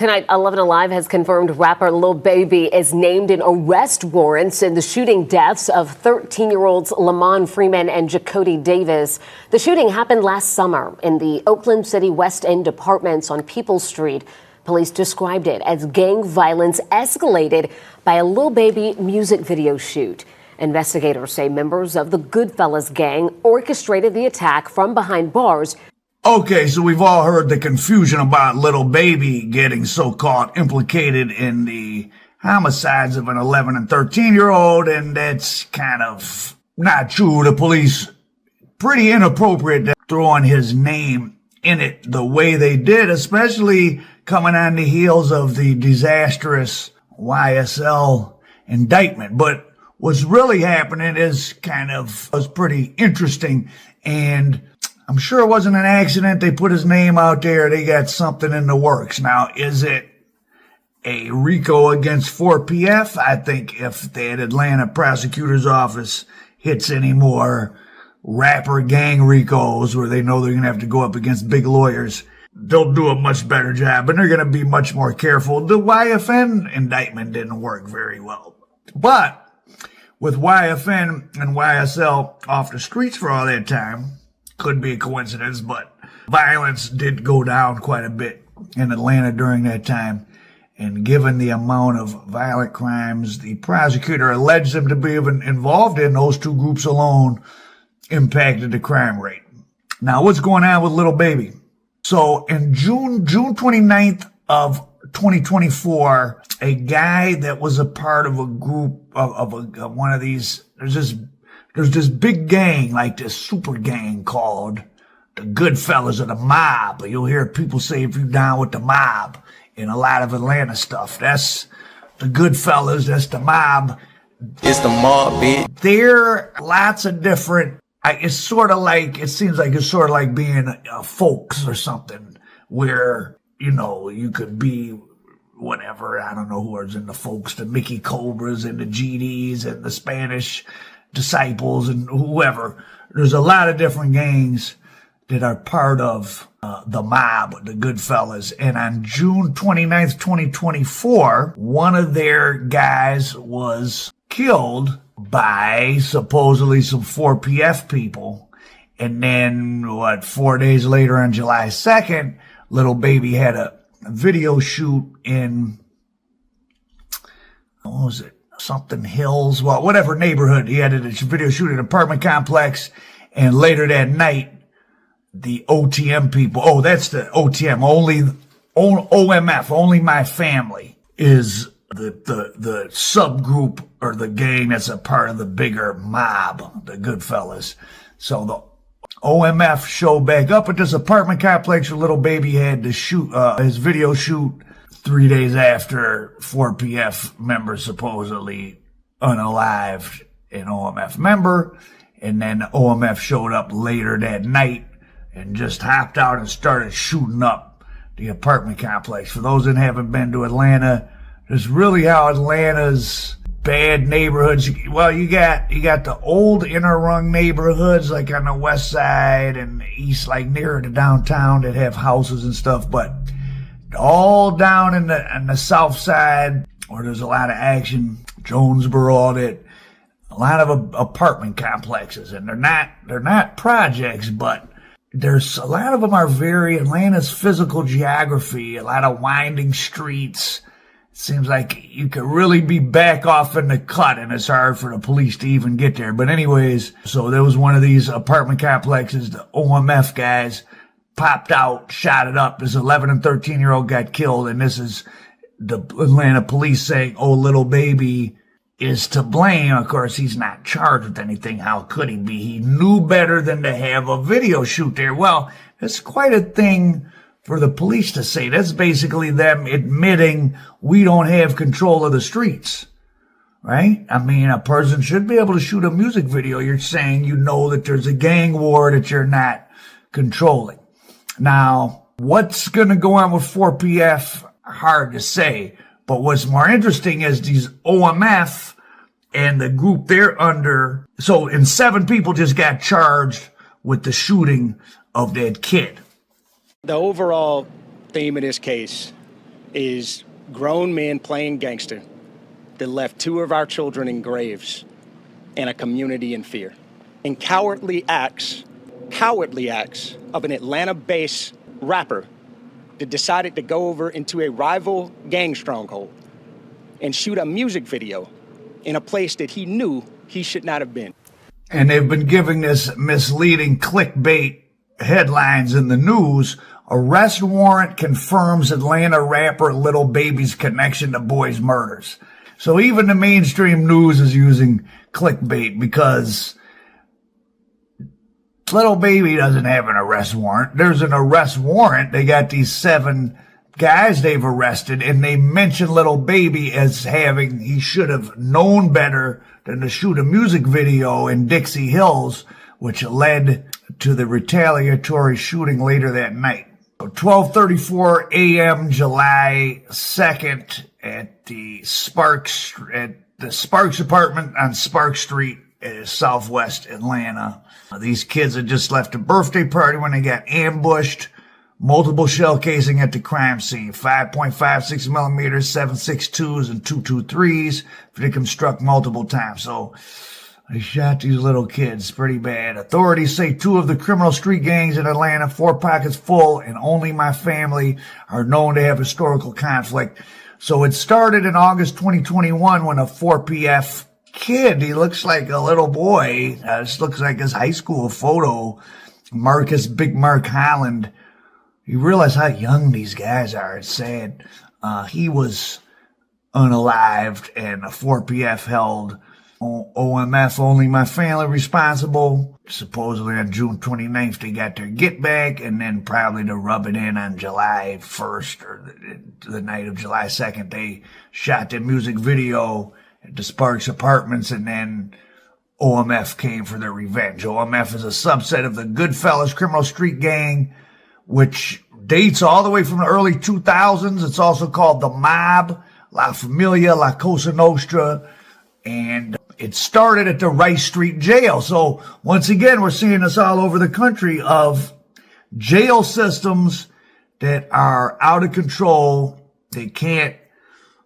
Tonight, 11 Alive has confirmed rapper Lil Baby is named in arrest warrants in the shooting deaths of 13-year-olds Lamont Freeman and Jacody Davis. The shooting happened last summer in the Oakland City West End apartments on Peoples Street. Police described it as gang violence escalated by a Lil Baby music video shoot. Investigators say members of the Goodfellas gang orchestrated the attack from behind bars. Okay, so we've all heard the confusion about Lil Baby getting so-called implicated in the homicides of an 11 and 13-year-old, and that's kind of not true. The police, pretty inappropriate to throwing his name in it the way they did, especially coming on the heels of the disastrous YSL indictment. But what's really happening is was pretty interesting, and I'm sure it wasn't an accident. They put his name out there. They got something in the works. Now, is it a RICO against 4PF? I think if the Atlanta prosecutor's office hits any more rapper gang RICOs where they know they're going to have to go up against big lawyers, they'll do a much better job, and they're going to be much more careful. The YFN indictment didn't work very well. But with YFN and YSL off the streets for all that time, could be a coincidence, but violence did go down quite a bit in Atlanta during that time. And given the amount of violent crimes the prosecutor alleged them to be involved in, those two groups alone impacted the crime rate. Now, what's going on with Lil Baby? So in June 29th of 2024, a guy that was a part of a group of one of these, there's this big gang, like this super gang called the Goodfellas or the Mob. You'll hear people say if you're down with the mob in a lot of Atlanta stuff. That's the Goodfellas, that's the mob. It's the mob, bitch. There are lots of different, it seems like it's sort of like being folks or something where, you could be whatever. I don't know who is in the folks, the Mickey Cobras and the GDs and the Spanish Disciples and whoever. There's a lot of different gangs that are part of the mob, the Goodfellas. And on June 29th, 2024, one of their guys was killed by supposedly some 4PF people. And then, 4 days later on July 2nd, Lil Baby had a video shoot in, what was it? Something Hills, whatever neighborhood. He had a video shoot in an apartment complex. And later that night, the OTM people, that's the OTM, OMF, Only My Family, is the subgroup or the gang that's a part of the bigger mob, the Goodfellas. So the OMF showed back up at this apartment complex where Lil Baby had to shoot his video shoot 3 days after 4PF members supposedly unalived an OMF member. And then OMF showed up later that night and just hopped out and started shooting up the apartment complex. For those that haven't been to Atlanta, there's really how Atlanta's bad neighborhoods. Well, you got the old inner rung neighborhoods like on the west side and the east, like nearer to downtown, that have houses and stuff. But all down on the south side, where there's a lot of action, Jonesboro, all that, a lot of apartment complexes, and they're not projects, but there's a lot of them are very Atlanta's physical geography, a lot of winding streets. It seems like you could really be back off in the cut, and it's hard for the police to even get there. But anyways, so there was one of these apartment complexes, the OMF guys popped out, shot it up. This 11 and 13-year-old got killed, and this is the Atlanta police saying, Lil Baby is to blame. Of course, he's not charged with anything. How could he be? He knew better than to have a video shoot there. Well, that's quite a thing for the police to say. That's basically them admitting we don't have control of the streets, right? I mean, a person should be able to shoot a music video. You're saying you know that there's a gang war that you're not controlling. Now, what's going to go on with 4PF? Hard to say. But what's more interesting is these OMF and the group they're under. And 7 people just got charged with the shooting of that kid. The overall theme of this case is grown men playing gangster that left 2 of our children in graves and a community in fear. And cowardly acts of an Atlanta-based rapper that decided to go over into a rival gang stronghold and shoot a music video in a place that he knew he should not have been. And they've been giving this misleading clickbait headlines in the news. Arrest warrant confirms Atlanta rapper Lil Baby's connection to boys' murders. So even the mainstream news is using clickbait because Lil Baby doesn't have an arrest warrant. There's an arrest warrant. They got these 7 guys they've arrested, and they mention Lil Baby as having, he should have known better than to shoot a music video in Dixie Hills, which led to the retaliatory shooting later that night. 12:34 a.m. July 2nd at the Sparks apartment on Spark Street, Southwest Atlanta. These kids had just left a birthday party when they got ambushed. Multiple shell casing at the crime scene. 5.56 millimeters, 7.62s, and 2.23s. Victims struck multiple times. So they shot these little kids pretty bad. Authorities say 2 of the criminal street gangs in Atlanta, Four Pockets Full and Only My Family, are known to have historical conflict. So it started in August 2021 when a 4PF kid, he looks like a little boy, this looks like his high school photo, Big Mark Holland. You realize how young these guys are. It's sad. He was unalived, and a 4PF held OMF, Only My Family, responsible. Supposedly on June 29th, they got their get back, and then probably to rub it in on July 1st or the night of July 2nd, they shot their music video at the Sparks Apartments, and then OMF came for their revenge. OMF is a subset of the Goodfellas criminal street gang, which dates all the way from the early 2000s. It's also called the Mob, La Familia, La Cosa Nostra, and it started at the Rice Street Jail. So once again, we're seeing this all over the country of jail systems that are out of control. They can't,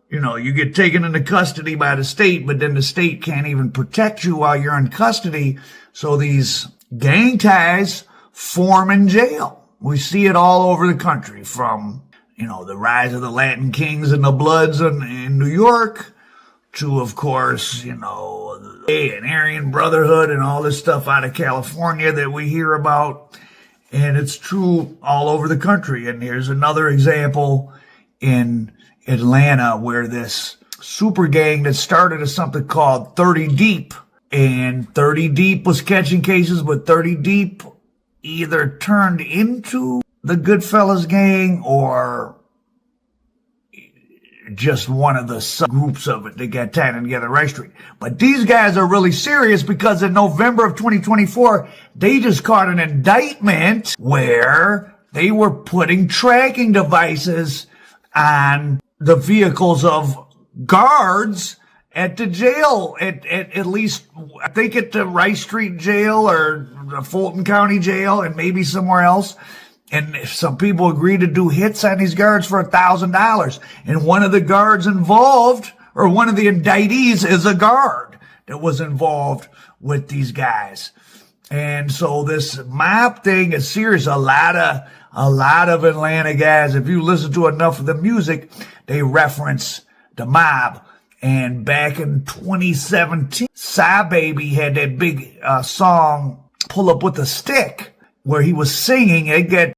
you get taken into custody by the state, but then the state can't even protect you while you're in custody. So these gang ties form in jail. We see it all over the country, from, the rise of the Latin Kings and the Bloods in New York to, of course, an Aryan Brotherhood and all this stuff out of California that we hear about. And it's true all over the country. And here's another example in Atlanta where this super gang that started as something called 30 Deep, and 30 Deep was catching cases, but 30 Deep either turned into the Goodfellas gang or just one of the subgroups of it that got tied together Rice Street. But these guys are really serious because in November of 2024, they just caught an indictment where they were putting tracking devices on the vehicles of guards at the jail, at least, I think at the Rice Street Jail or the Fulton County Jail and maybe somewhere else. And some people agreed to do hits on these guards for $1,000. And one of the guards involved, or one of the indictees, is a guard that was involved with these guys. And so this mob thing is serious. A lot of Atlanta guys, if you listen to enough of the music, they reference the mob. And back in 2017, Psy Baby had that big song, Pull Up With a Stick, where he was singing. It got